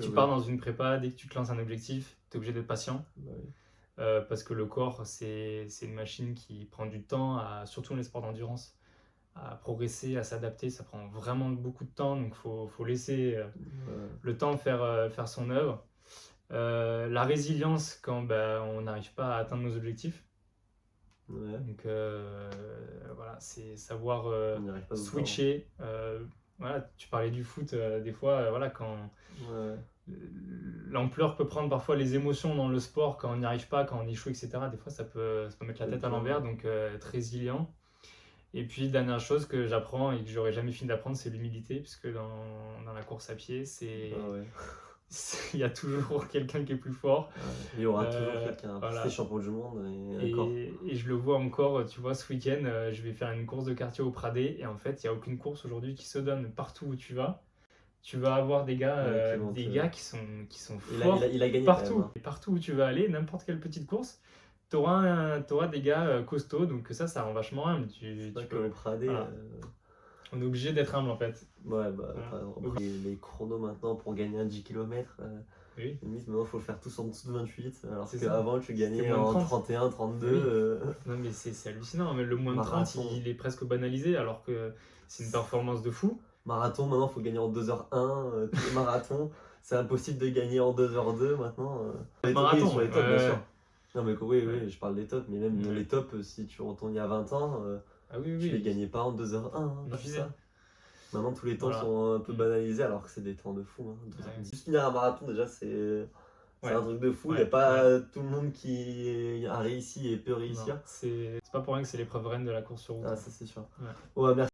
Tu pars dans une prépa, dès que tu te lances un objectif, tu es obligé d'être patient. Bah oui. Parce que le corps, c'est une machine qui prend du temps, surtout dans les sports d'endurance, à progresser, à s'adapter. Ça prend vraiment beaucoup de temps, donc il faut laisser le temps faire son œuvre. La résilience quand on n'arrive pas à atteindre nos objectifs. Ouais. Donc voilà, c'est savoir On n'y arrive pas tout le temps. switcher. Voilà, tu parlais du foot, des fois, voilà, quand Ouais. l'ampleur peut prendre parfois les émotions dans le sport quand on n'y arrive pas, quand on échoue, etc. Des fois, ça peut mettre la tête à l'envers, donc être résilient. Et puis, dernière chose que j'apprends et que j'aurais jamais fini d'apprendre, c'est l'humilité, puisque dans la course à pied, Ah ouais. il y a toujours quelqu'un qui est plus fort. Ouais. Il y aura toujours quelqu'un. Voilà. C'est champion du monde Et je le vois encore, tu vois, ce week-end, je vais faire une course de quartier au Pradé, et en fait, il n'y a aucune course aujourd'hui qui se donne partout où tu vas. Tu vas avoir des gars, gars qui sont forts il a gagné partout. quand même, hein. Et partout où tu vas aller, n'importe quelle petite course, tu auras des gars costauds, donc ça rend vachement humble. C'est pas que le Pradé. Voilà. On est obligé d'être humble en fait. Ouais, bah, Voilà. après, les chronos maintenant pour gagner un 10 km, Oui. limite maintenant il faut faire tous en dessous de 28, alors C'est qu'avant tu gagnais C'était moins de en 30. 31, 32. Non mais c'est hallucinant, mais le moins de 30 Marathon. il est presque banalisé alors que c'est une performance de fou. Marathon, maintenant il faut gagner en 2h01, tous les marathons, c'est impossible de gagner en 2h02 maintenant. Marathon, sur les tops, bien sûr. Non mais oui, Ouais. je parle des tops, mais même les tops, si tu retournes il y a 20 ans, Ah oui, tu les gagnais pas en 2h01, hein, Non, tout ça. Maintenant tous les temps Voilà. sont un peu banalisés alors que c'est des temps de fou. Hein. Juste finir un marathon déjà c'est un truc de fou, il n'y a pas tout le monde qui a réussi et peut réussir. C'est pas pour rien que c'est l'épreuve reine de la course sur route. Ah ça c'est sûr. Ouais. Ouais, merci.